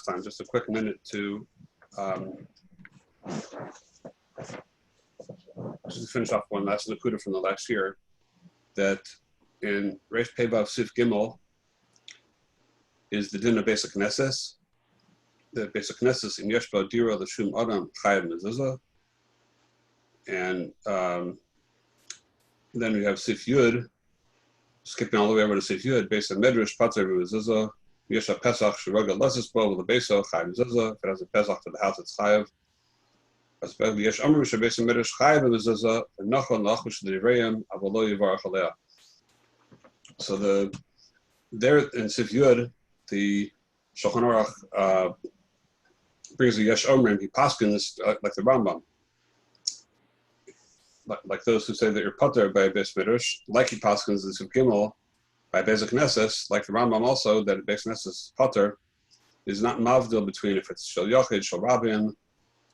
time, just a quick minute to just to finish off one last nakuda from the last year, that in Reish Pevav Sif Gimel is the din of basic Knesses. The basic Knesses in Yeshba Dira L'Shum Adam Chayav Mezuzah. And then we have Sif Yud, skipping all the way over to Sif Yud, based on Medrash, Pater Mezuzah, Yesha Pesach, Shiraga Lesisbo, with the Beso, Chayav Mezuzah. If it has a Pesach to the house, it's Chayav. Yesh Amru Shabes Medrash Chayav Mezuzah, and Nachon Lachush Divrayim, Avalo Yivarach Alea. So there in Sif Yud, the Shulchan Aruch brings the Yesh Omrim, he paskins like the Rambam. Like those who say that you're pater by Beis Midrash, like he paskins in Sif Gimel by Beis Knesses, like the Rambam also, that Beis Knesses pater is not mavdil between if it's Shel Yochid, Shel Rabin,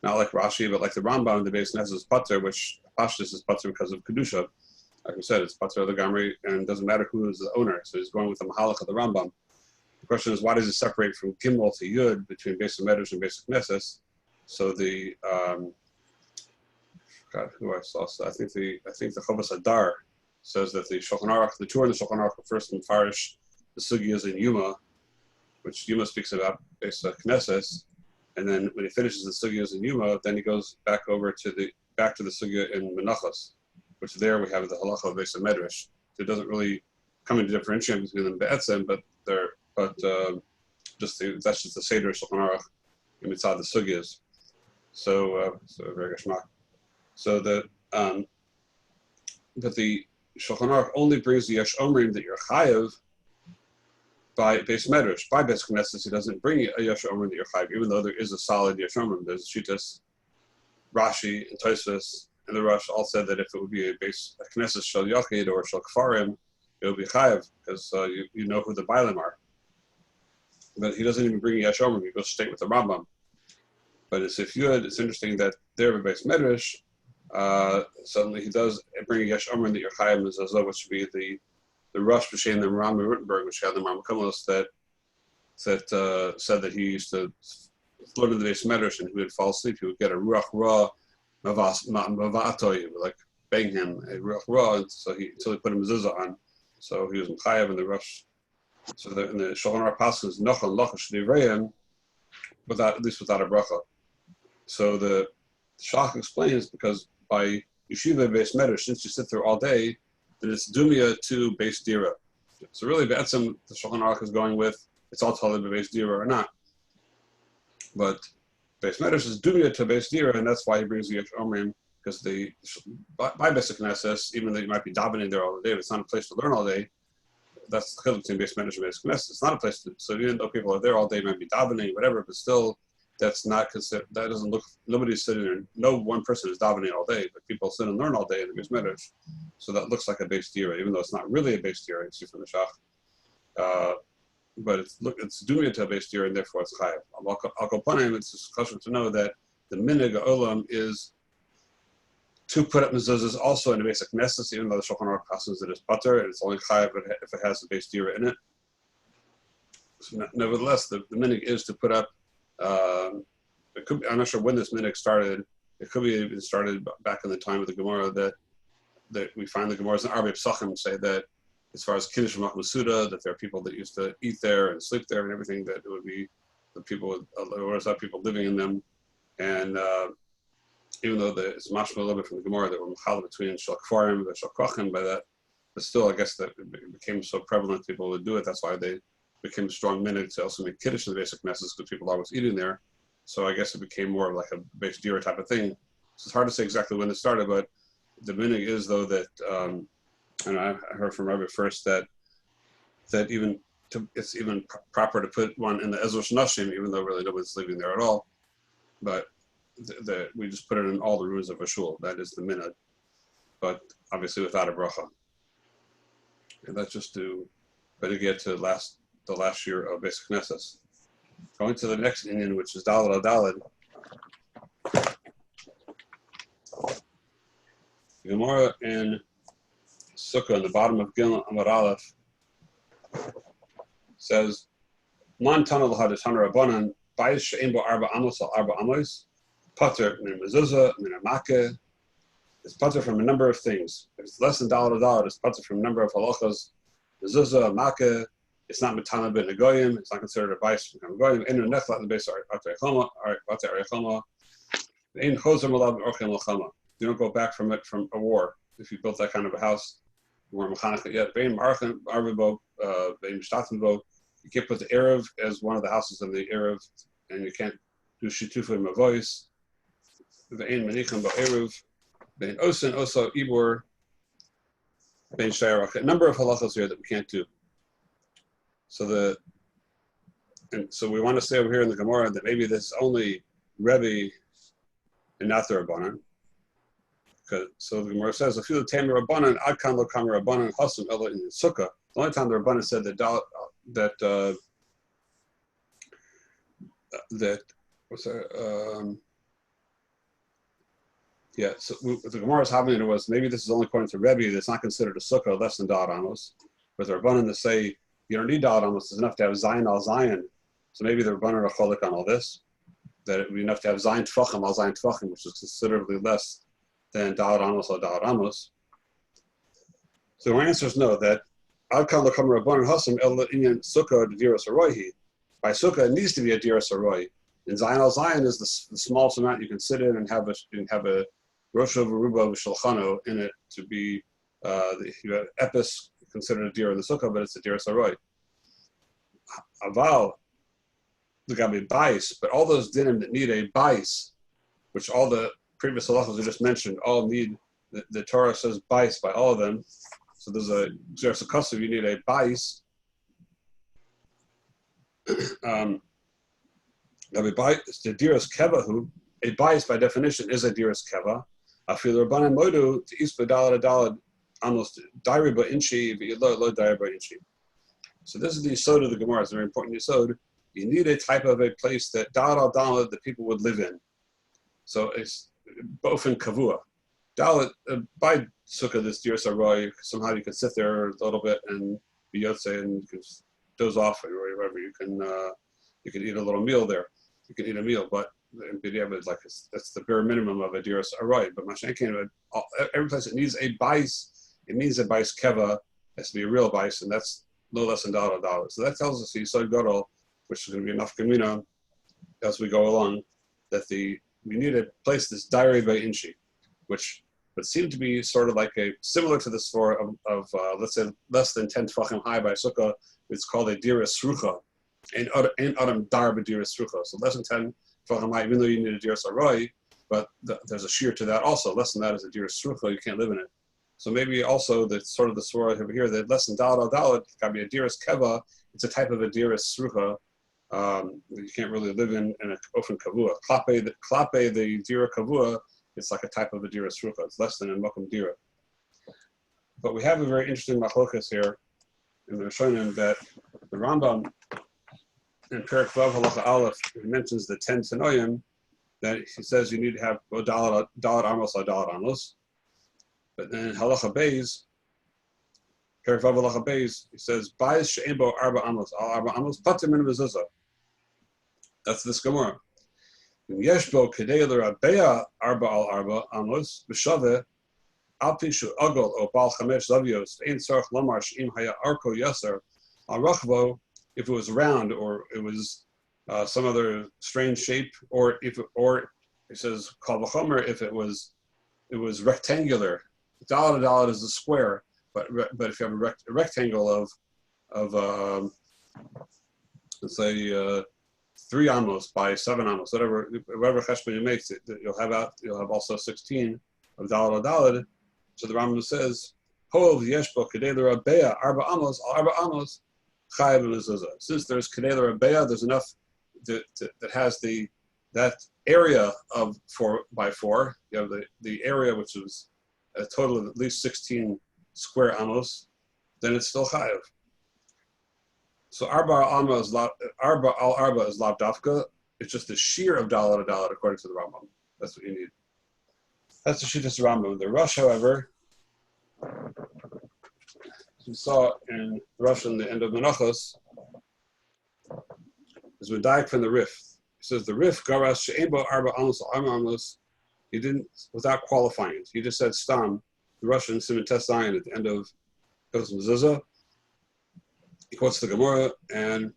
not like Rashi, but like the Rambam, the Beis Knesses pater, which Pashtus is pater because of Kedusha. Like we said, it's pater of the Gamri, and it doesn't matter who is the owner, so he's going with the Mahalach of the Rambam. The question is, why does it separate from Gimel to Yud between Beis Midrash and Beis Knesses? So the God, who I saw? So I think the Chovas Adar says that the Shulchan Aruch, the Torah of the Shulchan Aruch, first in Farish, the Sugyas in Yuma, which Yuma speaks about Beis Knesses, and then when he finishes the Sugyas in Yuma, then he goes back over to the Sugya in Menachos, which there we have the Halacha of Beis Medrash. So it doesn't really come into differentiation between them be'etzem, that's just the Seder Shulchan Aruch in Mitzad the Sugyas. So very gashmak. So but the Shulchan Aruch only brings the Yesh Omrim that you're chayav by Beis Medrash. By Beis Knesses, he doesn't bring a Yesh Omrim that you're chayav, even though there is a solid Yesh Omrim. There's Shitas, Rashi, and Tosfos, and the Rosh all said that if it would be a Knesses Shel Yochid or Shel Kfarim, it would be chayav, because you know who the Bailim are. But he doesn't even bring Yesh Omrim, he goes straight with the Rambam. But it's interesting that there by Beis Medrash, suddenly he does bring Yesh Omrim that you're chayav mezuzah, which would be the Rosh B'Shem the Rambam Rittenberg, which had the Rambam Kumelos that said that he used to float in the Beis Medrash, and he would fall asleep. He would get a ruach ra mavatoy, like bang him a ruach ra, until he put a mezuzah on. So he was in chayav in the Rosh. So in the Shulchan Aruch pasuk is Nachon Lachush Divrayim, at least without a bracha. So the Shach explains, because by Yeshiva Beis Medrash, since you sit there all day, that it's Dumya to Beis Dira. So really, Be'etzem, the Shulchan Aruch is going with, it's all Talib Beis Dira or not. But Beis Medrash is Dumya to Beis Dira, and that's why he brings the Yesh Omrim, because by Beis Knesses, even though you might be davening there all day, if it's not a place to learn all day, that's the chiluk between Beis Medrash and Beis Knesses. It's not a place to, so even though people are there all day, might be davening, whatever, but still, that's not considered, that doesn't look, nobody's sitting there, no one person is davening all day, but people sit and learn all day in the Beis Medrash. So that looks like a Beis Dira, even though it's not really a Beis Dira, you see from the Shach. But it's Dumya to a Beis Dira, and therefore it's Chayav. Al Kopanim, it's just crucial to know that the Minig Olam is to put up mezuzahs also in the basic Knesses, even though the Shulchan Aruch passes it as pater, and it's only chayav if it has a Beis Dira in it. So nevertheless, the minig is to put up. It could be, I'm not sure when this minig started. It could be even started back in the time of the Gemara that we find the Gemaras in Arba Psachim say that as far as Kiddush Machmasuda, that there are people that used to eat there and sleep there and everything, that it would be the people, or is that people living in them, and even though it's mashma a little bit from the Gemara that we're mechaleh between Shel Kfarim and Shel Krachim by that, but still, I guess that it became so prevalent people would do it. That's why they became a strong minute to also make Kiddush in the basic Knesses, because people are always eating there. So I guess it became more of like a Beis Dira type of thing. So it's hard to say exactly when it started, but the minig is though that, and I heard from Rabbi first that it's even proper to put one in the Ezra Nashim, even though really nobody's living there at all. But we just put it in all the rooms of a shul. That is the minhag, but obviously without a bracha. And that's just to better get to the last year of basic Knesses. Going to the next Indian, which is Daled Daled. Gemara in Sukkah, in the bottom of Gimel Amar Aleph, says, "Man Tana L'Hadis Hana Rabbanan Bayis she'en bo arba amos al arba amos, pater min mezuzah min amake. It's pater from a number of things. If it's less than $1, it's pater from a number of halachas. Mezuzah, amake. It's not metana ben negoyim. It's not considered a bayis from negoyim. Enu nechlat the base pater arechama. Ein chozer malav orchem lachama. You don't go back from it from a war. If you built that kind of a house, you weren't mechanic yet. Vein marchen arvibo, vein shtatenbo. You can't put the Erev as one of the houses of the Erev, and you can't do shitufa in voice. Vein manichem bo Erev, vein osin oso ibor, vein shayarach. A number of halachas here that we can't do. So we want to say over here in the Gemara that maybe this is only Rebbe and not the Rabbanan. So the Gemara says, "If you tamer Rabbanan, adkan lo kamer Rabbanan hasum ela in sukkah." The only time the Rabbanan said So the Gemara's having it was maybe this is only according to Rebbe that's not considered a sukkah less than da'at amos. But the Rabbanan to say you don't need da'at amos, it's enough to have zayin al zayin. So maybe the Rabbanan are cholik on all this, that it would be enough to have zayin tfachim al zayin tfachim, which is considerably less than da'at amos or da'at amos. So our answer is no, that adkan l'kam rabbanan hasam el inyan sukkah diras haroihi. By sukkah, it needs to be a diras haroi. And zayin al zayin is the smallest amount you can sit in and have a rosh v'ruba v'shulchano in it to be you have epis considered a dir in the sukkah, but it's a diras haroi. Aval the gabi bais, but all those dinim that need a bais, which all the previous halachas we just mentioned all need, the Torah says bais by all of them. So there's a custom, you need a bais. The diras kevahu, a bais by definition is a diras keva. Afil rabbanan modu to ispa dalad almost dairiba inchi lo dairiba inchi. So this is the yisod of the Gemara. It's a very important yisod. You need a type of a place that dalad that people would live in. So it's both in kavua. Dalit by sukkah this diras haroy. Somehow you can sit there a little bit and be yotze and you can doze off or whatever. You can eat a little meal there. You can eat a meal, but like that's the bare minimum of a diras haroy. But mashenkin, every place it needs a bais, it means a bais keva. It has to be a real bais, and that's no less than $1. So that tells us the yisod gadol, which is going to be enough gemina as we go along, that we need a place that's diary by inchi, which would seem to be sort of like similar to the svara of let's say less than 10 tefachim high by sukkah. It's called a diras srucha, and adam dar b'diras srucha. So less than 10 tefachim high, even though you need a diras haroy, but there's a shear to that also. Less than that is a diras srucha. You can't live in it. So maybe also the sort of the svara over here that less than dalad got to be a diras keva. It's a type of a diras srucha. You can't really live in an ofen kavua. Klape the dira kavua, it's like a type of a dira srucha. It's less than a mokum dira. But we have a very interesting machlokas here in the Rishonim that the Rambam in Perek Vav Halacha Aleph mentions the 10 tanoim, that he says you need to have dalad amos or dalad amos. But then in Halacha Beis, Perek Vav Halacha Beis, he says Bayis she'embo arba amos al arba amos pater min mezuzah. That's this Gemara. Yeshbo kedei l'rabeya arba al arba amos b'shaveh al pishu agol o bal chamesh zavios ein tzarich lomar she'im haya arko yaser al rachvo, if it was round or it was some other strange shape, or it says kal v'chomer if it was rectangular. Dalad is a square, but if you have a rectangle of let's say 3 amos by 7 amos, whatever cheshbon you make, you'll have also 16 of dalad. So the Rambam says, "Hov yeshbo kedei l'rabeya arba amos al arba amos chayav mezuzah." Since there's kedei l'rabeya, there's enough that has that area of 4 by 4. You have the area which is a total of at least 16 square amos. Then it's still chayav. So arba al arba is lav dafka. It's just the shear of dalad according to the Rambam. That's what you need. That's the shittas Rambam. The Rush, however, as we saw in the Rush in the end of Menachos, is medayek from the Rif. says the Rif Garas She'embo Arba Amos Amos. He didn't, without qualifying it. He just said Stam, the Russian Simon Test Zion at the end of Hilchos Mezuzah. He quotes the Gemara, and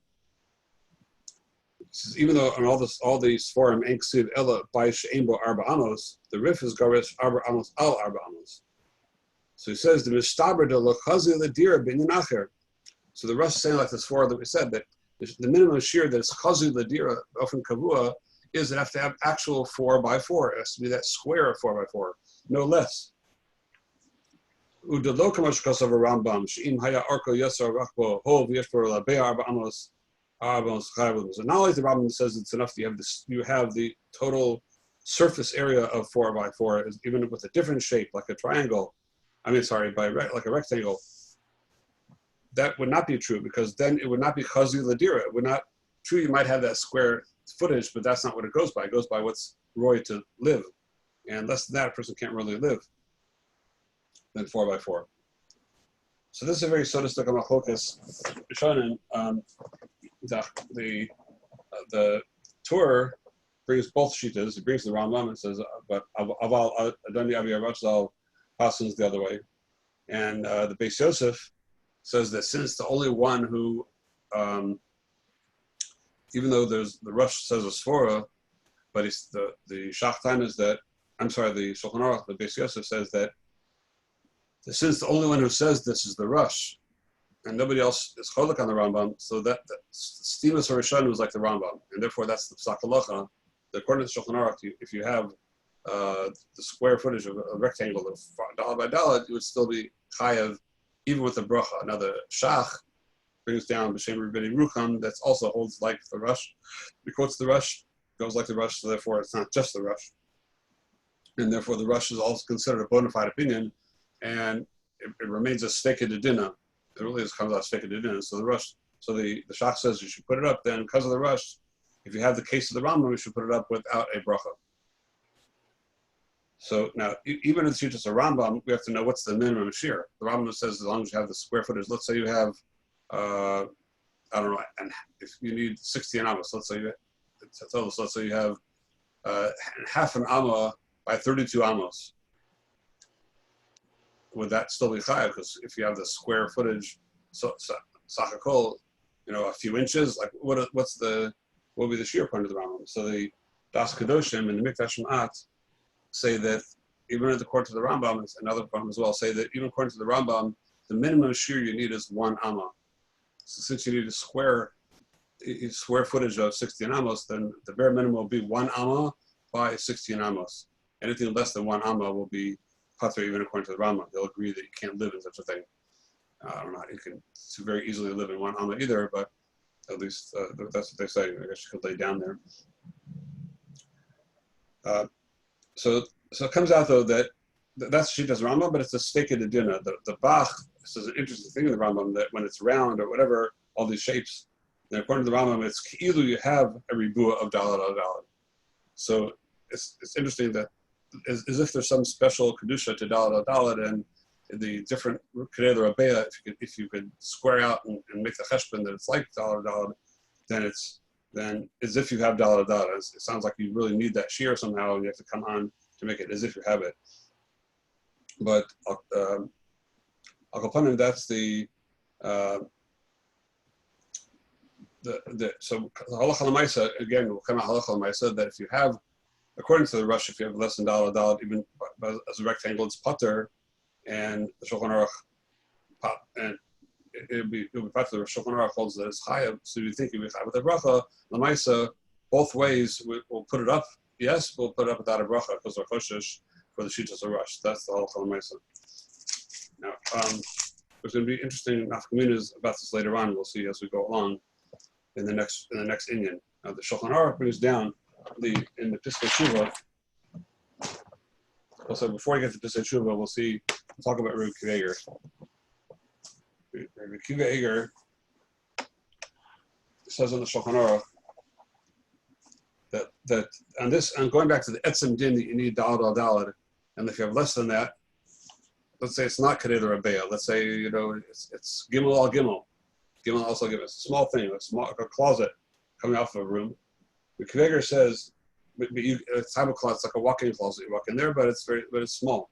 he says, even though on all these forum Enksiv Ella by She'embo Arba Amos, the Rif is Garas Arba Amos Al Arba Amos. So he says the Mistaber de Lochazi Ladira Binyan Acher. So the Rush is saying like this four that we said that the minimum shear that is Chazi Ladira often Kavua is it have to have actual 4x4. It has to be that square of 4x4, no less. Udalokamash Kosav Rambam, Shim Haya Arko Yasar Rakbo, Hov Yeshpor Labea Arba Amos, Arbamos Chayavim. So not only the Rambam says it's enough to you have the total surface area of 4x4, even with a different shape, like a triangle. Like a rectangle. That would not be true because then it would not be Chazi Ladira. It would not true. You might have that square footage, but that's not what it goes by. It goes by what's Roy to live, and less than that, a person can't really live. Than 4x4. So this is a very sodistic machlokas. Rishonim. The Torah brings both shitas. It brings the Rambam and says, but Aval Adoni Avi Aratzal passes the other way, and the Beis Yosef says that since the only one who, even though there's the Rush says a svora, but it's the Shachtan is that the Shulchan Aruch, the Beis Yosef says that since the only one who says this is the Rush, and nobody else is cholik on the Rambam, so that Stimas Harishon was like the Rambam, and therefore that's the Psak Halacha. According to Shulchan Aruch, if you have the square footage of a rectangle of dalad by dalad, it would still be chayav, even with the bracha. Now the Shach brings down b'shem Rebbeinu Rucham that also holds like the Rush. He quotes the Rush, goes like the Rush, so therefore it's not just the Rush, and therefore the Rush is also considered a bona fide opinion, and it remains a steka de dinah. It really just comes out steka de dinah. So the Rush, so the Shach says you should put it up. Then because of the Rush, if you have the case of the Rambam, you should put it up without a bracha. So now, even in the Shitas of Rambam, we have to know what's the minimum shear. The Rambam says as long as you have the square footage. Let's say you have, I don't know, and if you need 60 amos, let's say you have half an amma by 32 amos. Would that still be chayav? Because if you have the square footage, so sachakol, a few inches, like what will be the shear point of the Rambam? So the Das Kedoshim and the Mikdash Ma'at say that even according to the Rambam, and other Rambam as well, say that even according to the Rambam, the minimum shear you need is 1 amma. So since you need a square footage of 16 amos, then the bare minimum will be 1 amma by 16 amos. Anything less than 1 amma will be pater, even according to the Rambam. They'll agree that you can't live in such a thing. I don't know how you can very easily live in 1 amma either, but at least that's what they say. I guess you could lay down there. So it comes out though that's Shitas Rambam, but it's a steka de dinah. The Bach, this is an interesting thing in the Rambam that when it's round or whatever, all these shapes, then according to the Rambam, it's either you have a ribua of dalad al dalad. So it's interesting that as if there's some special kedusha to dalad al dalad, and the different kedei rabeya, if you could square out and make the cheshbon that it's like dalad al dalad, then as if you have dalad al dalad. It sounds like you really need that shear somehow, and you have to come on to make it as if you have it. But Al-Kapanim, that's so halacha l'maisa, again, will come out halacha l'maisa that if you have, according to the Rush, if you have less than dalad, even as a rectangle, it's pater, and the Shulchan Aruch, and it'll be pater. The Shulchan Aruch holds that it's chayav, so you think you'll be chayav with a bracha l'maisa. Both ways, we'll put it up. Yes, we'll put it up without a bracha because we're choshesh for the shitas of Rush. That's the halacha l'maisa. Now, there's going to be interesting nafkaminas about this later on. We'll see as we go along in the next inyan. Now, the Shulchan Aruch brings down in the Piskei Tshuva. Also, before we get to Piskei Tshuva, we'll talk about Rabbi Akiva Eiger. Rabbi Akiva Eiger says on the Shulchan Aruch that on this, and going back to the etzem din that you need dalad al dalad, and if you have less than that, let's say it's not kedei rabeya. Let's say it's gimel al gimel. Gimel also gimel. It's a small thing, like a closet coming off of a room. The Kveger says, it's like a walk-in closet. You walk in there, but it's small.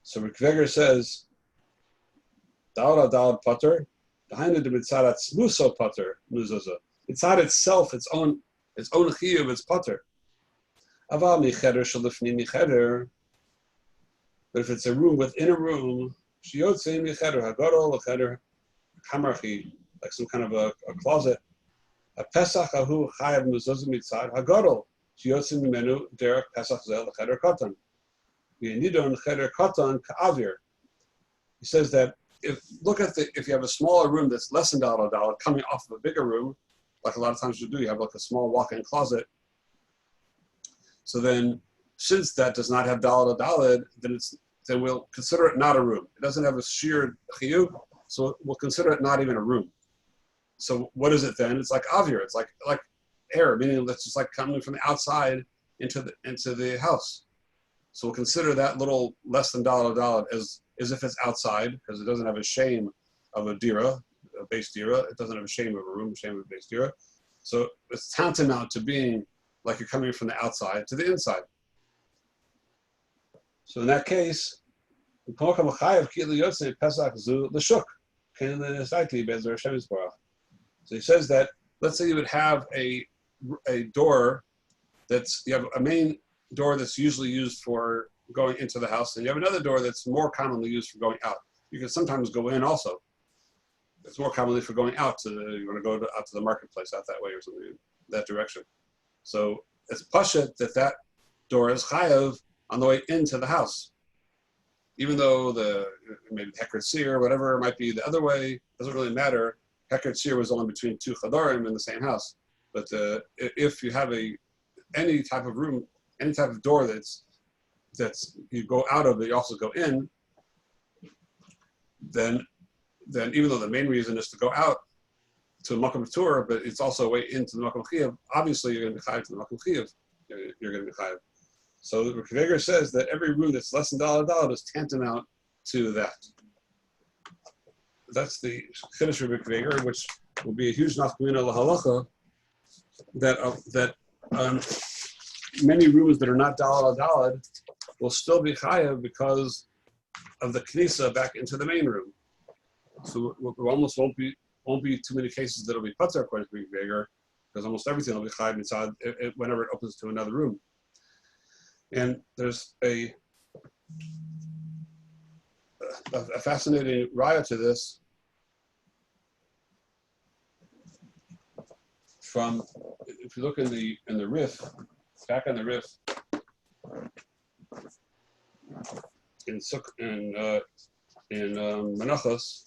So the Kveger says, Dal Potter, behind the Mitzarat Smuso Potter, Muzoza. Mitzad itself, its own chiyuv, its Potter. Aval Micheder Shalifni Micheder. But if it's a room within a room, Shiotze Micheder, Hagodol, Cheder, Kamarchi, like some kind of a closet. A Pesach Ahu Chayav Muzoza Mitzad, Hagodol, Shiotze Mimenu, Derek Pesach Zel, Cheder Kotan. V'nidon Cheder Kotan Ka'avir. He says that if you have a smaller room that's less than dollar coming off of a bigger room, like a lot of times you do, you have like a small walk-in closet. So then, since that does not have dollar, then we'll consider it not a room. It doesn't have a sheer chiyuv, so we'll consider it not even a room. So what is it then? It's like avir. It's like air, meaning that's just like coming from the outside into the house. So we'll consider that little less than dollar as if it's outside, because it doesn't have a shame of a dira, a base dira. It doesn't have a shame of a room, shame of a base dira. So it's tantamount to being like you're coming from the outside to the inside. So in that case, so he says that, let's say you would have a door you have a main door that's usually used for going into the house, and you have another door that's more commonly used for going out. You can sometimes go in also. It's more commonly for going out you want to go out to the marketplace out that way or something, that direction. So it's pashut that door is chayav on the way into the house. Even though maybe Hekeret Seir, whatever it might be the other way, doesn't really matter. Hekeret Seir was only between two chadarim in the same house. But if you have any type of room, any type of door that's you go out of, but you also go in, then even though the main reason is to go out to a Makom Torah, but it's also a way into the Makom Chiyav, obviously you're going to be chayav to the Makom Chiyav. You're going to be chayav. So the Kveger says that every room that's less than dollar is tantamount to that. That's the Chiddush of Kveger, which will be a huge nafkamina lahalacha, that many rooms that are not dalad will still be chayav because of the knisa back into the main room. So there almost won't be too many cases that'll be pater according to Kveger, because almost everything will be chayav inside whenever it opens to another room. And there's a fascinating raya to this from, if you look in the Rif, back on the Rif, in Menachos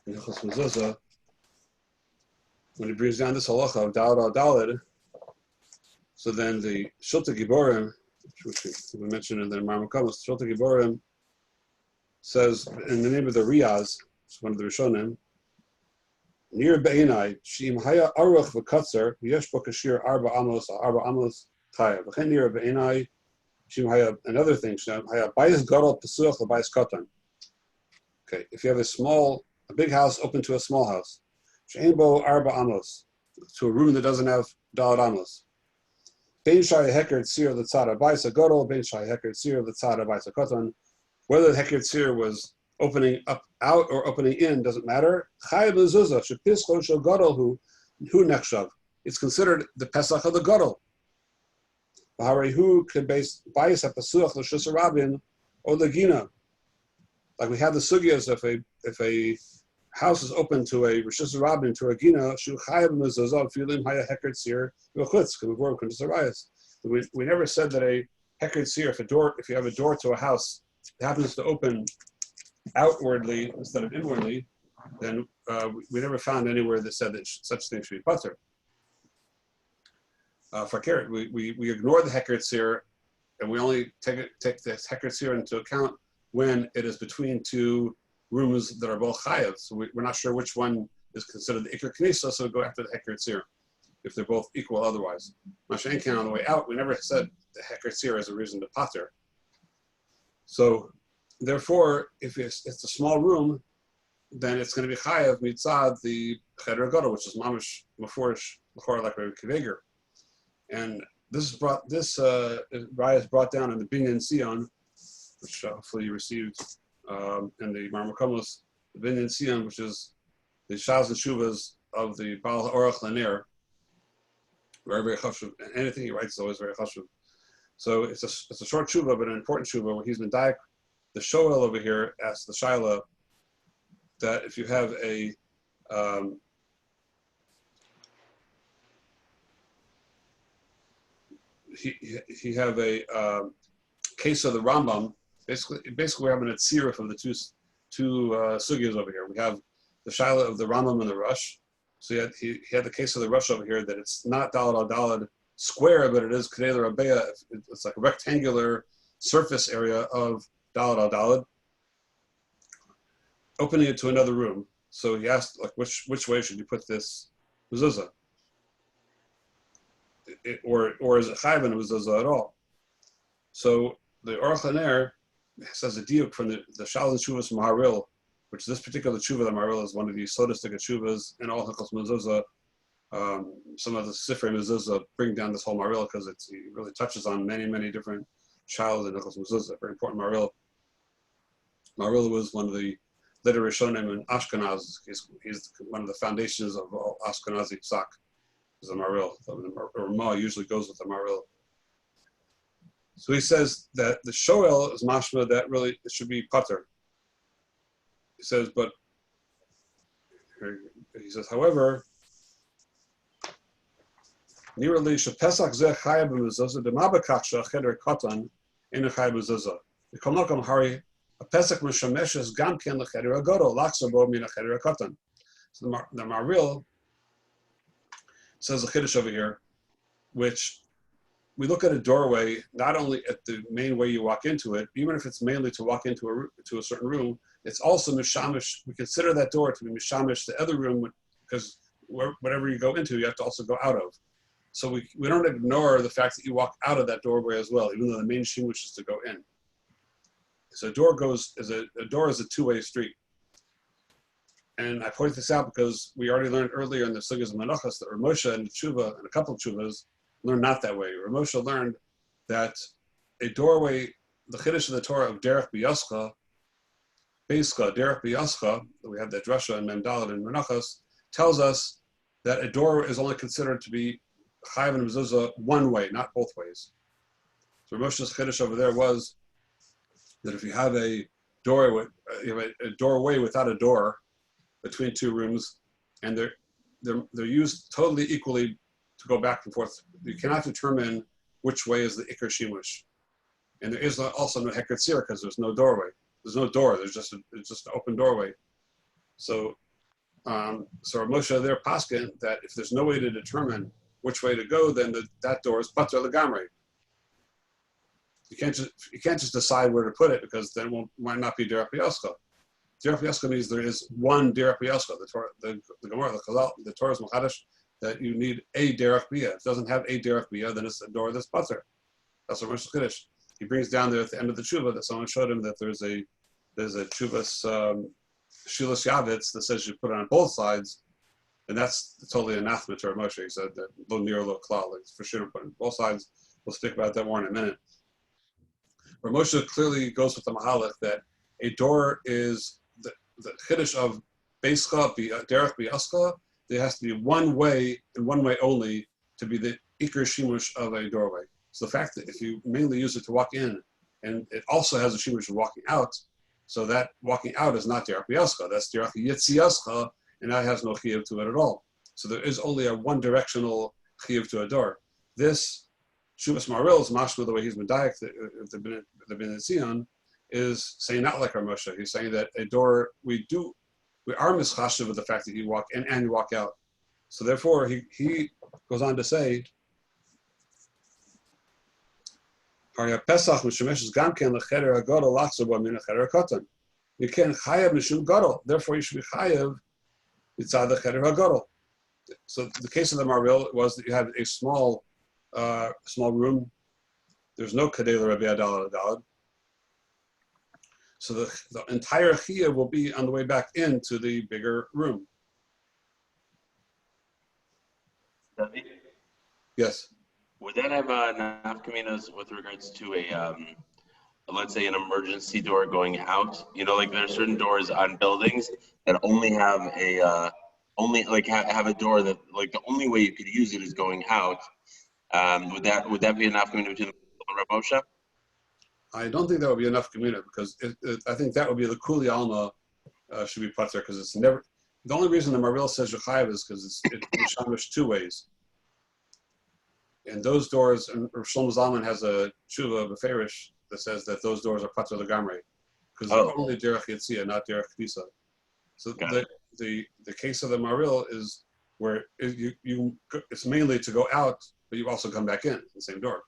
Mezuzah, when he brings down this halacha of Daled, so then the Shulta Giborim, which we mentioned in the Marmakamos, Shulta Giborim says in the name of the Riyaz, it's one of the Rishonim, near Be'inai, Shim Haya Aruch V'Katzer, Yesh Bo Kashir Arba Amos Chaya. V'chen near Be'inai, Shim Haya, another thing, Shim Haya Bayis Gadol Pesuach L'Bayis Katan. Okay, if you have a big house open to a small house, Shein Bo Arba Amos, to a room that doesn't have Dalad Amos. Bein Shai Hekeret Seir L'Tzad Bayis Gadol, Bein Shai Hekeret Seir L'Tzad Bayis Katan. Whether the Hekeret Seir was opening out or opening in doesn't matter. Chayav Mezuzah Shepischon Shel Gadol Hu Nechshav. It's considered the Pesach of the Gadol. Hu can base Bayis HaPesuach L'Shus Rabin or Legina. Like we have the sugyas, if a house is open to a Rishus Rabin, to a Gina, Shu Chayav Mezuzah Filim Haya Hekeret Seir V'Chutz K'Mevor K'Ntisarayas. We never said that a Hekeret Seir, if you have a door to a house, it happens to open outwardly instead of inwardly, then we never found anywhere that said that such things should be pater. For Keret, we ignore the Hekeret Seir, and we only take this Hekeret Seir into account when it is between two rooms that are both chayav. So we're not sure which one is considered the Iker Knisa, so we go after the Hekeret Seir if they're both equal otherwise. Mashen Ken on the way out, we never said the Hekeret Seir as a reason to pater. So therefore, if it's a small room, then it's going to be chayav mitzad the cheder gadol, which is mamish mafurish like Rabbi Kiveger. And this raya is brought down in the Binyan Sion, which hopefully you received, in the Marmakomos, the Binyan Sion, which is the Shas and Shuvas of the Baal Orach Laner. Very, very chashuv. Anything he writes is always very chashuv. So it's a short tshuva, but an important tshuva where he's been daik. The Shoel over here asks the Shaila that if you have a he have a case of the Rambam. Basically we're having a tziruf of the two sugyas over here. We have the Shaila of the Rambam and the Rush. So he had the case of the Rush over here that it's not dalad al dalad square, but it is Kedei Rabbeya. It's like a rectangular surface area of dalad al dalad, opening it to another room. So he asked, like, which way should you put this mezuzah? Or is it chayv in a mezuzah at all? So the Aruch LaNer says a diuk from the Shal and Shuvas Maharil, which this particular tshuva, the Maharil, is one of the sodistic tshuvas in all Hilchos Mezuzah. Some of the Sifrei Mezuzah bring down this whole Maharil because it really touches on many, many different Shals in Hilchos Mezuzah. Very important Maharil. Maharil was one of the later Rishonim in Ashkenaz. He's one of the foundations of all Ashkenazi Psak. Is the Maharil. The Ramah usually goes with the Maharil. So he says that the Shoel is mashma that really it should be pater. He says, but he says, however, nearly shepesach zeh chayav b'mezuzah demabakachsha cheder katan in a chayav b'mezuzah. The kolmakam hari a pesach mishameshes gam ken lecheder agodol lachsa bo min lecheder katan. So the Maharil says a chiddush over here, which we look at a doorway not only at the main way you walk into it, even if it's mainly to walk into a certain room. It's also mishamish. We consider that door to be mishamish the other room because whatever you go into, you have to also go out of. So we don't ignore the fact that you walk out of that doorway as well, even though the main shimush is to go in. So a door is a two-way street. And I point this out because we already learned earlier in the Sugyas of Menachos that Rav Moshe and the Tshuva and a couple of Tshuvas learned not that way. Rav Moshe learned that a doorway, the Chiddush of the Torah of Derech B'Yascha, Beiska, Derech B'Yascha, we have that drasha in Memdalad and Menachos, tells us that a door is only considered to be Chayav and Mezuzah one way, not both ways. So Rav Moshe's Chiddush over there was that if you have a doorway without a door between two rooms, and they're used totally equally to go back and forth, you cannot determine which way is the Iker Shimush. And there is also no Heker Tzir because there's no doorway. There's no door. It's just an open doorway. So Rav Moshe there paskin that if there's no way to determine which way to go, then that door is pater legamrei. You can't just decide where to put it because then it might not be derech b'yascha. Derech b'yascha means there is one derech b'yascha. The Gemara, the Chazal, the Torah is machadash that you need a derech b'yah. If it doesn't have a derech b'yah, then it's a door that's pater. That's what Moshe Chiddush. He brings down there at the end of the tshuva that someone showed him that there's a tshuvas shilas yavitz that says you put it on both sides, and that's totally anathema to Rav Moshe. He said that lo nir lo klal, like for sure put on both sides. We'll speak about that more in a minute. Rav Moshe clearly goes with the mahalach that a door is the chiddush of beischa derech b'yascha. There has to be one way and one way only to be the ikar shimush of a doorway. So the fact that if you mainly use it to walk in, and it also has a shimush of walking out, so that walking out is not derech b'yascha, that's derech yitziyascha, and that has no chiyuv to it at all. So there is only a one-directional chiyuv to a door. This Shuvas Maharil is mashma the way he's medayek the Binyan Sion is saying not like our Moshe. He's saying that a door we are mischashiv with the fact that you walk in and you walk out. So therefore he goes on to say Pesach mishemesh gam ken lecheder hagadol lachzor bo min lecheder katan. You can't chayav mishum gadol. Therefore you should be chayav mitzad the cheder hagadol. So the case of the Maharil was that you had a small room. There's no Kedei L'Rabbi Adalad Adalad. So the entire Chiyah will be on the way back into the bigger room. Debbie, Yes. would that have nafkaminas with regards to let's say, an emergency door going out? You know, like there are certain doors on buildings that only have only like have a door that like the only way you could use it is going out. Would that be enough community between the Rabosha? I don't think that would be enough community because I think that would be the Kuli Alma should be pater because it's never. The only reason the Maril says Yechayev is because it's mishamish two ways. And those doors, and Shlomo Zalman has a tshuva beferish that says that those doors are pater legamrei because they're only derech yitzia, not derech k'nisa. So the case of the Maril is where it's mainly to go out, but you also come back in the same door.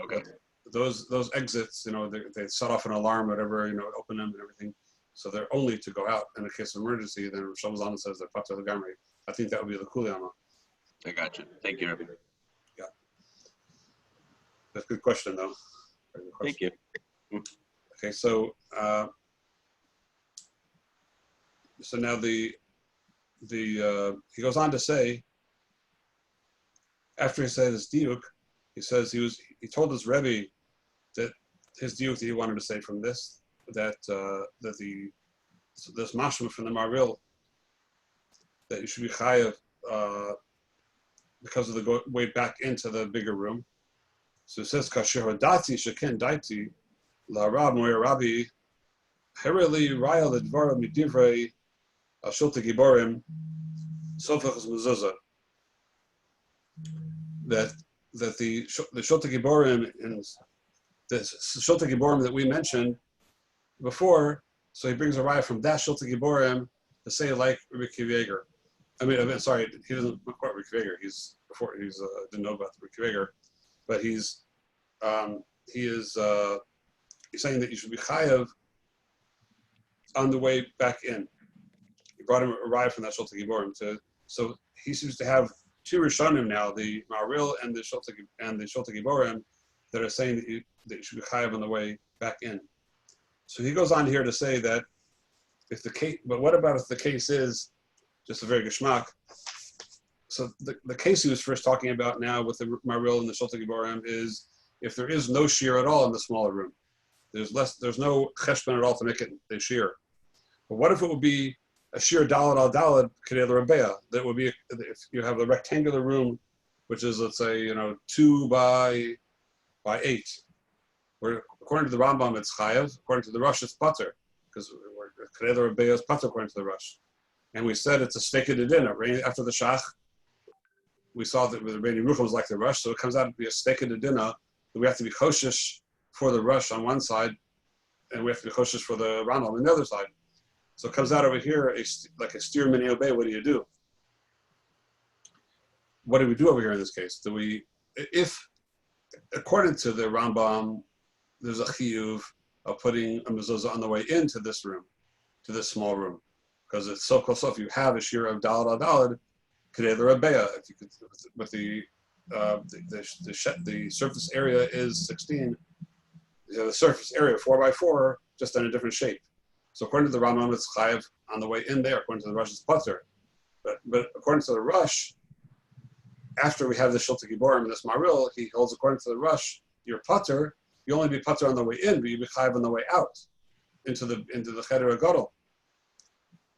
Okay. But those exits, they set off an alarm, whatever, open them and everything. So they're only to go out. In a case of emergency, then Shlomo Zalman says they're pater legamrei. I think that would be the kuliyama. I got you. Thank you, Rabbi. Yeah. That's a good question, though. Very good question. Thank you. Okay, so now he goes on to say, after he said his diuk, he says he told his Rebbe that his diuk that he wanted to say from this, that this mashma from the Maril, that you should be chayav because of the way back into the bigger room. So it says kasher hodati sheken daiti la rab moyer rabbi hereli raya ledvara midivrei ashulta giborim sofach mezuzah. That the shulta giborim and the shulta giborim that we mentioned before. So he brings a raya from that shulta giborim to say like Rabbi Kiva. I mean, sorry, he doesn't quite Rabbi Kiva. He's didn't know about Rabbi Kiva, but he's saying that you should be chayav on the way back in. He brought him a raya from that shulta giborim so he seems to have two Rishonim now, the Maril and the shulta giborim, that are saying that you should be chayav on the way back in. So he goes on here to say that but what about if the case is just a very geschmack? So the case he was first talking about now with the Maril and the shulta giborim is if there is no shear at all in the smaller room. There's no cheshbon at all to make it a shear. But what if it would be a shear dalad al dalad kedei l'rabeya? That would be if you have a rectangular room, which is, let's say, 2 by 8. Where according to the Rambam it's chayav, according to the Rosh it's pater, because kedei l'rabeya is pater according to the Rosh. And we said it's a steak of dinner. After the shach, we saw that with the Reini Rucham was like the Rosh, so it comes out to be a steak of dinner. We have to be choshish for the Rosh on one side, and we have to be choshish for the Rambam on the other side. So it comes out over here like a steer mini obey. What do? What do we do over here in this case? If according to the Rambam, there's a chiyuv of putting a mezuzah on the way into this room, to this small room, because it's so close. So if you have a shear of dalad al dalad, kedei l'rabeya, if you could, with the surface area is 16. The surface area 4 by 4, just in a different shape. So according to the Rambam, it's chayav on the way in there. According to the Rosh, it's pater. But according to the Rosh, after we have the shulta giborim and this Maril, he holds according to the Rosh, you're pater. You only be pater on the way in, but you be chayav on the way out into the cheder hagadol.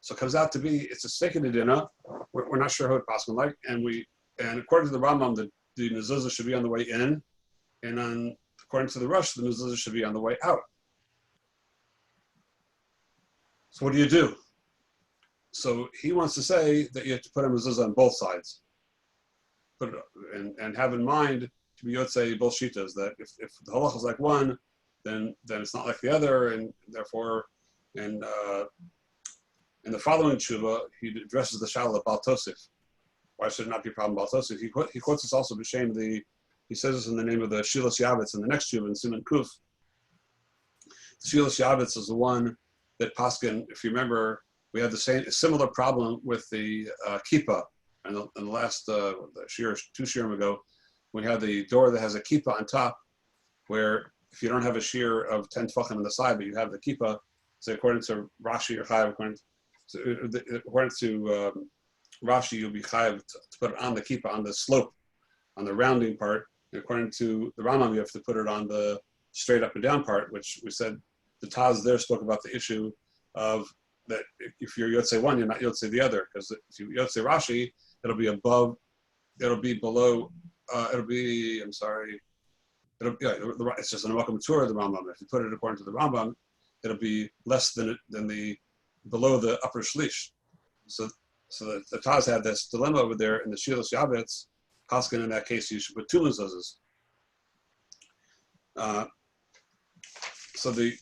So it comes out to be it's a second dinner. We're not sure how it passes like, and according to the Rambam, the mezuzah should be on the way in, and according to the Rosh, the mezuzah should be on the way out. So what do you do? So he wants to say that you have to put a mezuzah on both sides. Put it and have in mind to be yotzei both shitas, that if the halach is like one, then it's not like the other, and therefore, in the following tshuva, he addresses the shalom of Baal Tosif. Why should it not be a problem Baal Tosif? He quotes this also b'shem he says this in the name of the Shilas Yavitz in the next tshuva in Siman Kuf. Shilas Yavitz is the one that Paskin, if you remember, we had the similar problem with the kippah, and the last two shiurim ago, we had the door that has a kippah on top, where if you don't have a shear of 10 tefachim on the side, but you have the kippah, so according to Rashi or Chayav, according to Rashi, you'll be chayav to put it on the kippah, on the slope, on the rounding part. And according to the Rambam, you have to put it on the straight up and down part, which we said the Taz there spoke about the issue of that if you're Yotzei one, you're not Yotzei the other, because if you Yotzei Rashi, it'll be above, it'll be below, it's just an Amakim Torah of the Rambam. If you put it according to the Rambam, it'll be less than below the upper shlish. So the Taz had this dilemma over there in the Shilas Yavetz. Paskin, in that case, you should put two mezuzahs. So the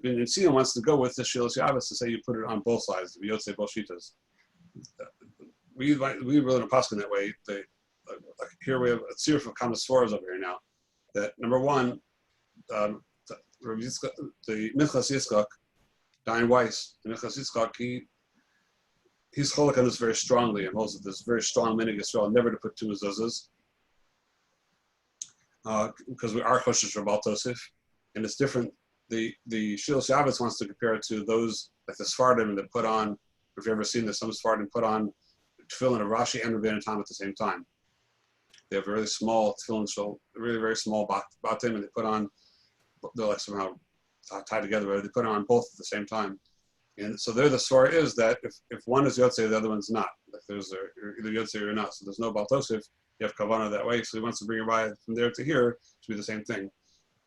Binyan Sion wants to go with the Shilas Yavetz to say you put it on both sides, the Yotzei both shitas. We really don't paskin that way. Like here we have a series of Kamasforas over here now. That number one, the Minchas Yitzchak, Diane Weiss, the Minchas Yitzchak, he's cholik on this very strongly, and holds this very strong minig Yisrael never to put two mezuzahs, because we are choshesh for Baal Tosif, and it's different. The Shilas Yavetz wants to compare it to those like the Sfardim that put on. If you've ever seen this, some Sfardim put on tefillin of Rashi and Rabbeinu Tam at the same time. They have a really small tefillin, so really very small batim, and they put on. They're like somehow tied together, but they put on both at the same time. And so there, the story is that if one is Yotzei, the other one's not. Like there's either Yotzei or not. So there's no Baal Tosif. You have Kavanah that way. So he wants to bring a ride from there to here to be the same thing.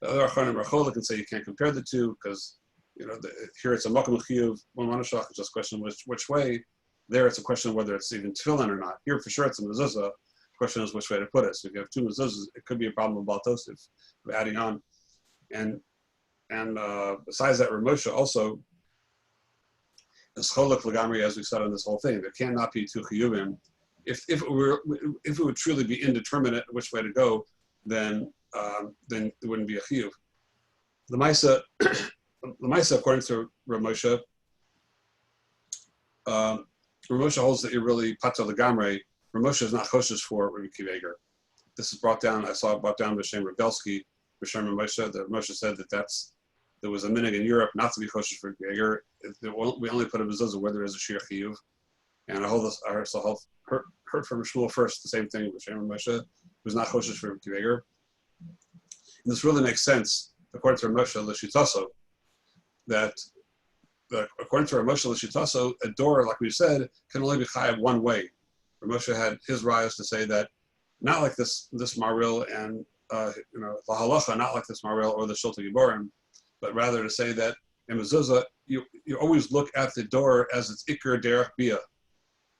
The other Acharonim Rachola can say you can't compare the two because here it's a Makom Chiyuv, one Manashach, it's just a question which way. There it's a question of whether it's even tefillin or not. Here for sure it's a mezuzah. The question is which way to put it. So if you have two mezuzahs, it could be a problem with Baal Tosif of adding on. And besides that, Ramosha also is cholak lagamri, as we said on this whole thing. There cannot be two chiyuvim. If it would truly be indeterminate which way to go, then it wouldn't be a chiyuv. The Maisa, according to Ramosha, Ramosha holds that you're really pata lagamri. Ramosha is not choshesh for Rabbi Akiva Eiger. This is brought down. I saw it brought down by Shem Rebelsky. B'Shem Ramosha, that Ramosha said there was a minhag in Europe not to be choshesh for Eiger. We only put a mezuzah where there is a shir chiyuv. And I heard from Shmuel first the same thing with B'Shem Ramosha, who's not choshesh for Eiger. And this really makes sense according to Ramosha l'shitaso, that according to Ramosha l'shitaso, a door, like we said, can only be chayav one way. Ramosha had his rayos to say that not like this maril and the halacha, not like this maril or the shulta giborim, but rather to say that in mezuzah you always look at the door as its ikar derech bia,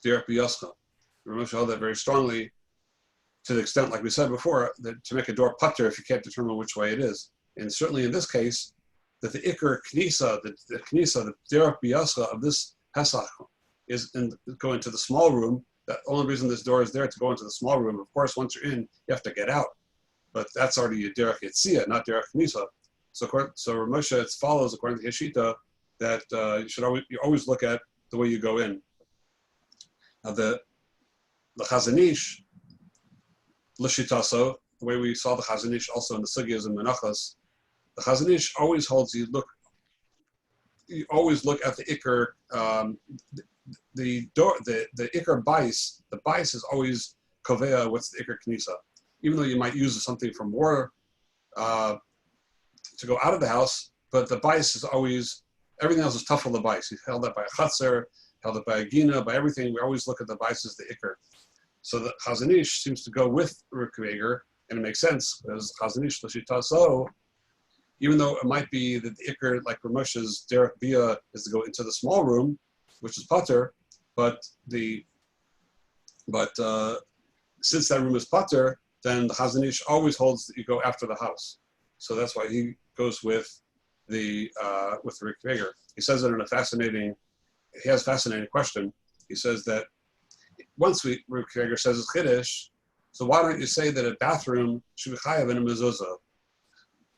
derech biyaska. Ramosha held that very strongly, to the extent, like we said before, that to make a door putter if you can't determine which way it is. And certainly in this case, that the ikar knisa, the derech biyaska of this Pesach is going to the small room. The only reason this door is there to go into the small room. Of course, once you're in, you have to get out. But that's already a derech yitzia, not derech knisa. So Ramosha, it follows according to Hishita that you always look at the way you go in. Now the Chazanish l'shitaso, the way we saw the Chazanish also in the Sugyas and Menachos, the Chazanish always holds you always look at the ikar. The ikar bais, the bais is always kovea. What's the ikar knisa? Even though you might use something for more to go out of the house, but the bais is always, everything else is tough for the bais. He's held up by a chatzar, held up by a gina, by everything. We always look at the bais as the ikar. So the Chazanish seems to go with Rabbi Eiger, and it makes sense because Chazanish l'shitaso, even though it might be that the ikar, like Ramosha's derech bia, is to go into the small room, which is pater, but since that room is pater, then the Chazanish always holds that you go after the house. So that's why he goes with Rabbi Eiger. He says it in he has a fascinating question. He says that once Rabbi Eiger says it's chiddush, so why don't you say that a bathroom should be chayav in a mezuzah?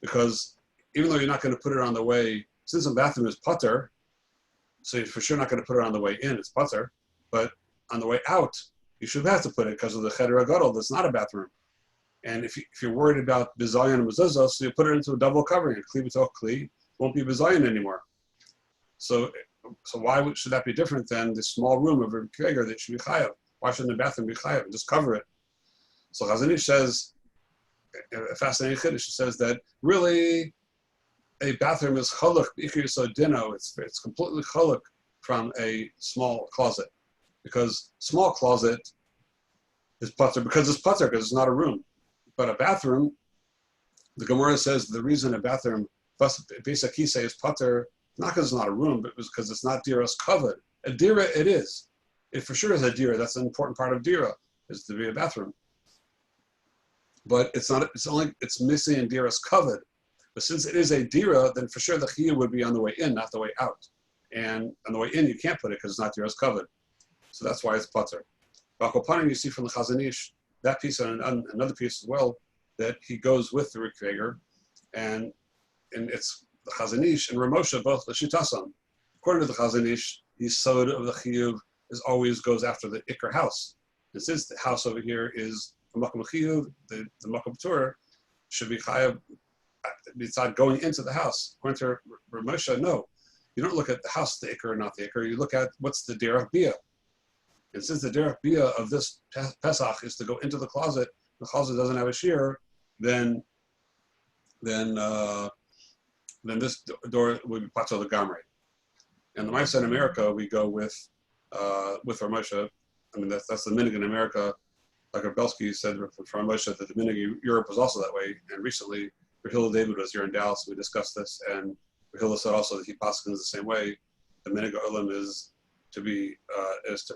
Because even though you're not going to put it on the way, since a bathroom is pater, so you're for sure not going to put it on the way in, it's pater, but on the way out, you should have to put it because of the cheder agadol, that's not a bathroom. And if you're worried about bizayon and mezuzah, so you put it into a double covering, a kli b'toch kli, won't be bizayon anymore. So So why should that be different than the small room of a Kreger that should be chayav? Why shouldn't the bathroom be chayav? Just cover it. So Chazon Ish says, a fascinating chiddush, says that really a bathroom is chaluk ikir so dino. It's completely chaluk from a small closet, because small closet is putter because it's not a room, but a bathroom. The Gemara says the reason a bathroom Besa Kise is putter, not because it's not a room, but because it's not diras covered. A dira it is. It for sure is a dira. That's an important part of dira, is to be a bathroom. But it's not. It's missing in diras covered. But since it is a dira, then for sure the chiyuv would be on the way in, not the way out. And on the way in, you can't put it because it's not diras covered. So that's why it's putter. Bakopanim, you see from the Chazon Ish, that piece and another piece as well, that he goes with the Rikveger, and it's the Chazon Ish and Ramosha both the Shitasam. According to the Chazon Ish, the sod of the chiyuv always goes after the ikar house. And since the house over here is the makom chiyuv, the makom tur should be chayav beside going into the house. According to Ramosha, no, you don't look at the house, the ikar, not the ikar. You look at what's the derech bia. And since the derech bia of this Pesach is to go into the closet doesn't have a shear, then this door would be patel legamrei. And the Ma'aseh in America, we go with Ramosha. I mean, that's the minig in America. Like Belsky said from Ramosha, that the minig in Europe was also that way. And recently, Rahila David was here in Dallas. We discussed this, and Rahila said also that he paskins the same way. The minig olam is to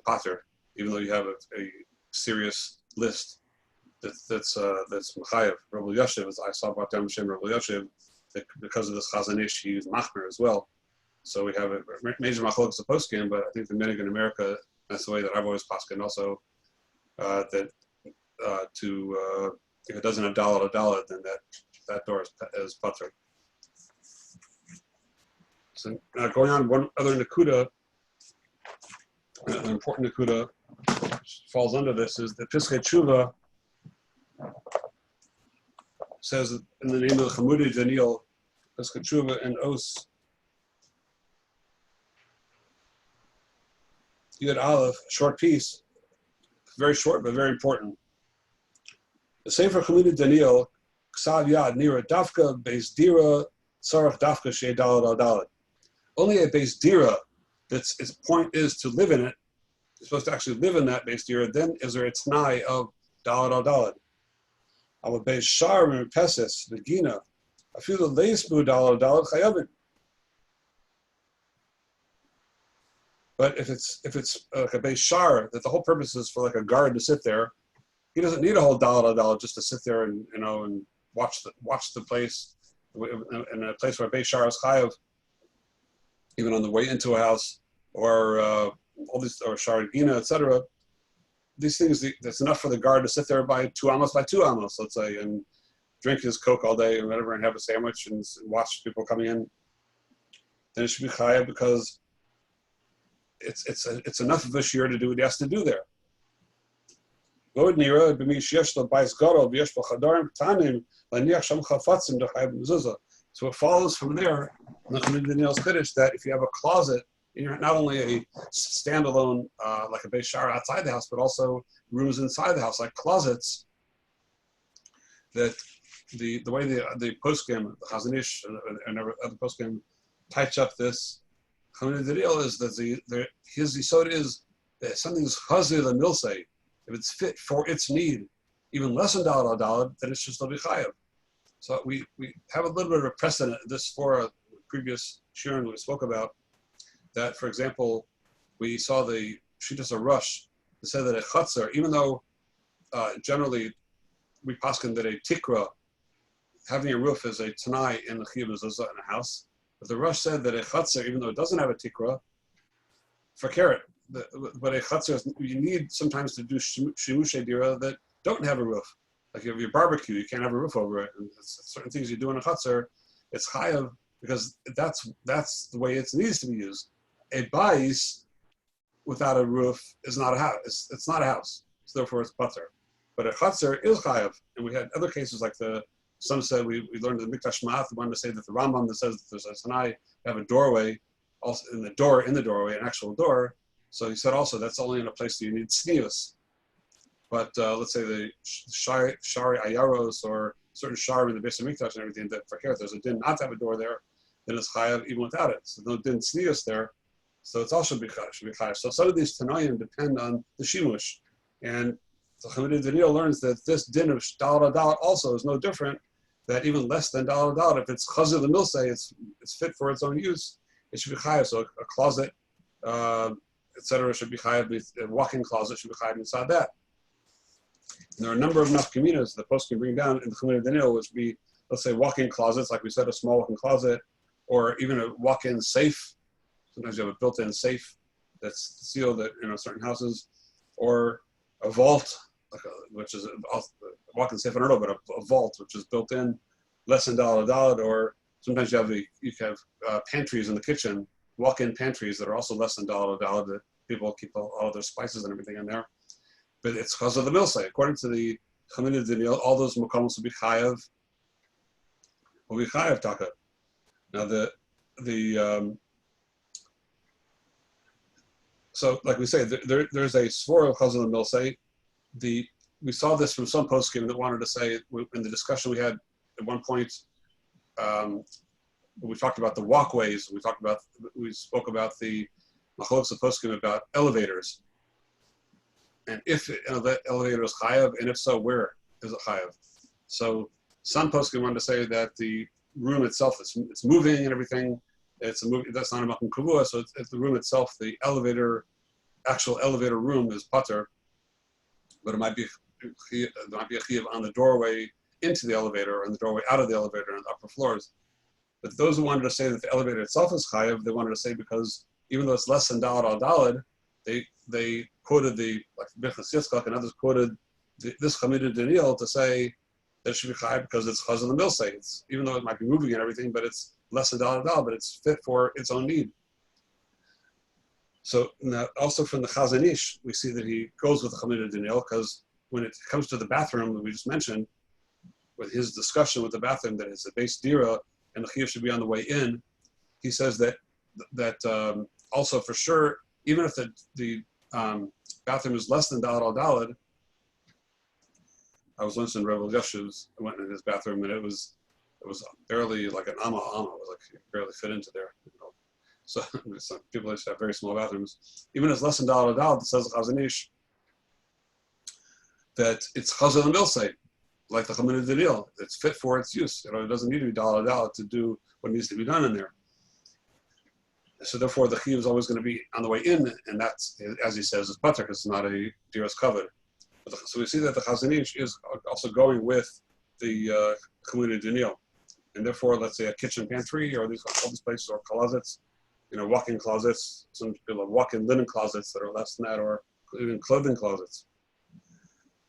pater, even though you have a serious list that's mechayev. Rabbi Yoshev, as I saw about Dam Shem Rabbi Yoshev, that because of this Chazon Ish, he used machmer as well. So we have a major machlokes of poskim, but I think the minig in America, that's the way that I've always paskin also, that if it doesn't have dalad, then that door is pater. So now going on, one other nakuda, an important nakuda, which falls under this, is that Piskei Tshuva says in the name of the Chamudi Daniel, Piskei Tshuva and Os Yud Aleph, short piece, very short but very important. The Sefer Chamudi Daniel, Ksav Yad Nira Dafka Beis Dira Sarach Dafka Shei Dalad Al Dalad. Only a Beis Dira that's its point is to live in it. You're supposed to actually live in that Beis Dira. Then is there a t'nai of Dalad Al Dalad. Our Beis Shar and Peses Vegina. I feel the leisbu Dalad Al Dalad Chayavin. But if it's like a Beis Shar, that the whole purpose is for like a guard to sit there, he doesn't need a whole dalad just to sit there and and watch the place in a place where Beis Shar is chayav, even on the way into a house, or all these, or Shar Gina, etc. These things, that's enough for the guard to sit there by 2 amos, let's say, and drink his Coke all day and whatever, and have a sandwich and watch people coming in. Then it should be chayav because it's enough of a shear to do what he has to do there. So it follows from there, that if you have a closet, you're not only a standalone, like a Beis Shar outside the house, but also rooms inside the house, like closets, that the way the poskim, the Chazon Ish and other poskim touch up this, the deal is that his yisod is that something's chazir and milsei. If it's fit for its need, even less than dalad dalad, then it's just a bichayev. So we have a little bit of a precedent. This for a previous shirin we spoke about that. For example, we saw the Shitas Rush that said that a chatzar, even though generally we paskin that a tikra, having a roof, is a tanai in the chiyuv mezuzah in a house. But the Rush said that a chatzar, even though it doesn't have a tikra, for carrot, but a chatzar, you need sometimes to do shimushay dira that don't have a roof. Like you have your barbecue, you can't have a roof over it. And certain things you do in a chatzar, it's chayav because that's the way it needs to be used. A bais without a roof is not a house. It's not a house. So therefore it's pater. But a chatzar is chayav. And we had other cases like some said we learned the Mikdash Ma'at, the one to say that the Rambam that says that there's a Tanai, have a doorway, also in the doorway, an actual door. So he said also that's only in a place that you need sneus. But let's say the shari ayaros or certain shari in the Beis Hamikdash and everything, that for here, there's a din not to have a door there, then it's chayav even without it. So no din sneus there, so it's also should be chayav. So some of these tanoim depend on the shimush, and the Chamid Daniel learns that this din of dal also is no different. That even less than dal, if it's chazir the milsei, it's fit for its own use. It should be chayav. So a closet, etc., should be chayav. A walk-in closet should be chayav inside that. And there are a number of nafkaminas the post can bring down in the Chamid Daniel, which would be, let's say, walk-in closets, like we said, a small walk-in closet, or even a walk-in safe. Sometimes you have a built-in safe that's sealed in certain houses, or a vault, which is a walk-in safe. I don't know, but a vault which is built in, less than dalad, or sometimes you have pantries in the kitchen, walk-in pantries that are also less than dalad that people keep all of their spices and everything in there. But it's because of the milsei. According to the Chamid Daniel, all those makomos will be chayav taka. Now so like we say, there's a svor of chazal and milsei. We saw this from some poskim that wanted to say in the discussion we had at one point. We talked about the walkways. We spoke about the machlokes of poskim about elevators, and if that elevator is chayav, and if so, where is it chayav? So some poskim wanted to say that the room itself, it's moving and everything. It's a movie that's not a makom kavua, so it's the room itself. The actual elevator room is pater, but it might be a chiyuv on the doorway into the elevator or on the doorway out of the elevator on the upper floors. But those who wanted to say that the elevator itself is chayav, they wanted to say because even though it's less than dalad al dalad, they quoted like Bechnas Yitzchak and others quoted this Chamid Daniel to say that it should be chayav because it's chaz on the milsei. Even though it might be moving and everything, but it's less than dalad al, but it's fit for its own need. So now also from the Chazon Ish, we see that he goes with the Chamid Daniel because when it comes to the bathroom that we just mentioned, with his discussion with the bathroom that it's a base dira and the chiyuv should be on the way in, he says that also for sure, even if the bathroom is less than dalad al dalad. I was once in Rebel Yeshuv's, I went in his bathroom and it was barely like an amma. It was like you barely fit into there. So some people used to have very small bathrooms. Even as less than dalad al dalad, it says Chazon Ish that it's chazal and milsei, like the Chamid Daniel. It's fit for its use. It doesn't need to be dalad al to do what needs to be done in there. So therefore, the chiyuv is always going to be on the way in, and that's, as he says, is pater because it's not a diras covered. So we see that the Chazon Ish is also going with the Chamid Daniel, and therefore, let's say a kitchen pantry or all these places or closets, walk-in closets. Some people have walk-in linen closets that are less than that, or even clothing closets.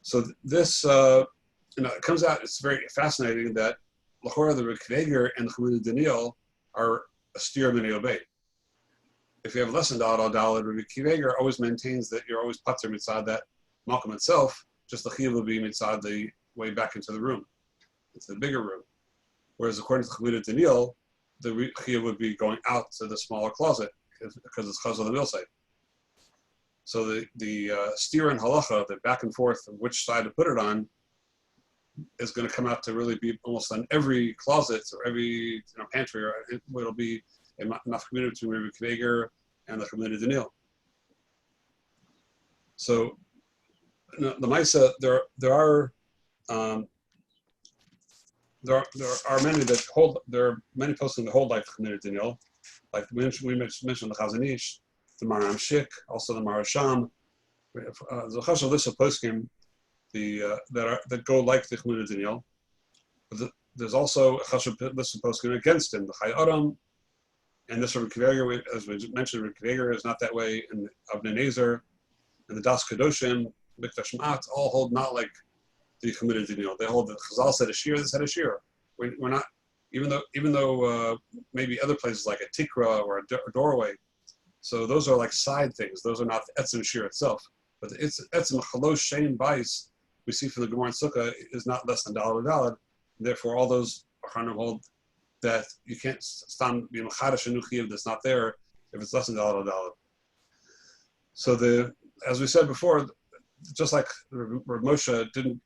So this, it comes out. It's very fascinating that l'chora the Rikveger and the Chamid Daniel are a steer minei obey. If you have less than dalad al dalad, Rabbi Kiveger always maintains that you're always pater mitzad that malkum itself. Just the chiyuv will be mitzad the way back into the room, into the bigger room. Whereas according to Chamid Daniel, the chiyuv would be going out to the smaller closet because it's chazal the milsei. So the steer and halacha, the back and forth of which side to put it on, is going to come out to really be almost on every closet or every pantry, or it'll be a nafkamina between Rabbi Kiveger and the Chamid Daniel. So the Maisa, there are many that hold. There are many posting that hold like the Chamid Daniel, like we mentioned the Chazon Ish, the Maram Shik, also the Marasham. The Chashal list of poskim that go like the Chamid Daniel. But there's also a Chashal list of poskim against him, the Chai Adam. And this Rabbi Kiveger, as we mentioned, Rabbi Kiveger is not that way in Avnei Nezer, and the Das Kedoshim, Mikdash Ma'at, all hold not like the Chamid Daniel. They hold that Chazal said a shear, this said a shear. We're not, even though maybe other places like a tikra or a doorway. So those are like side things. Those are not the etzem shear itself. But the etzem chalosh shein bais we see from the Gemara and Sukkah is not less than dalad dalad. Therefore, all those Achronim hold that you can't stand be machadash a new chiyuv that's not there if it's less than daled daled. So as we said before, just like Rav Moshe didn't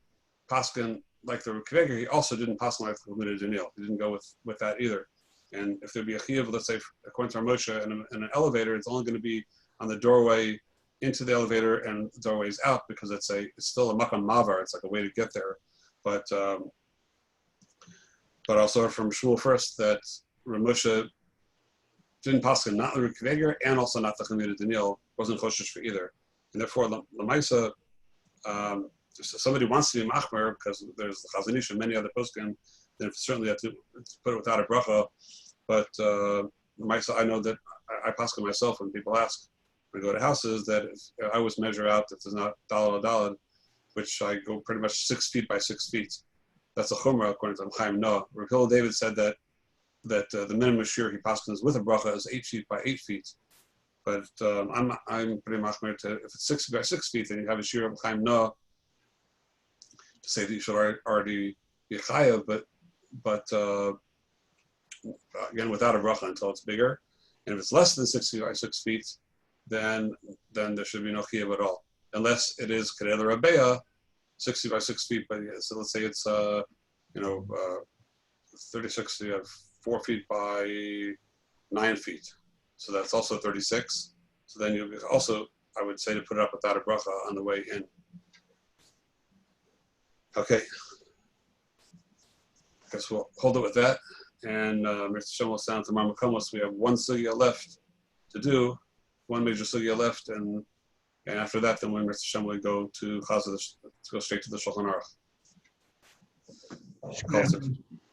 paskin like the Kvega, he also didn't paskin like the Limited Daniel. He didn't go with that either. And if there'd be a chiyuv, let's say according to Rav Moshe, in an elevator, it's only going to be on the doorway into the elevator and the doorways out, because it's still a makam mavar. It's like a way to get there. But also from Shmuel first that Rav Moshe didn't paskin not the Kvega and also not the Limited Daniel, wasn't choshesh for either. And therefore, the Maisa, if somebody wants to be machmer, because there's the Chazon Ish and many other poskim, then certainly have to put it without a bracha. But the Maisa, I know that I paskin myself when people ask, when I go to houses, that I always measure out that there's not daled or daled, which I go pretty much 6 feet by 6 feet. That's a chumrah according to Chaim Noah. Rav Hillel David said that the minimum shir he paskins with a bracha is 8 feet by 8 feet. But I'm pretty much machmir to, if it's 6 feet by 6 feet, then you have a shir of Chaim Noah to say that you should already be chayav, but again without a bracha until it's bigger. And if it's less than 6 feet by 6 feet, then there should be no chayav at all, unless it is kedei l'rabeya, 6 feet by 6 feet. But so let's say it's 36, you have 4 feet by 9 feet. So that's also 36. So then you also, I would say, to put it up without a bracha on the way in. Okay. I guess we'll hold it with that. And Mr. Shem will sound to Mama Komos. We have one sugya left to do, one major sugya left, and after that, then when Mr. Shem will go to go straight to the Shulchan Aruch.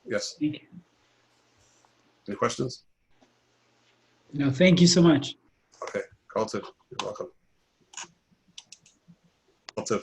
Yes. Thank you. Any questions? No, thank you so much. Okay. Call to. You're welcome. Call to.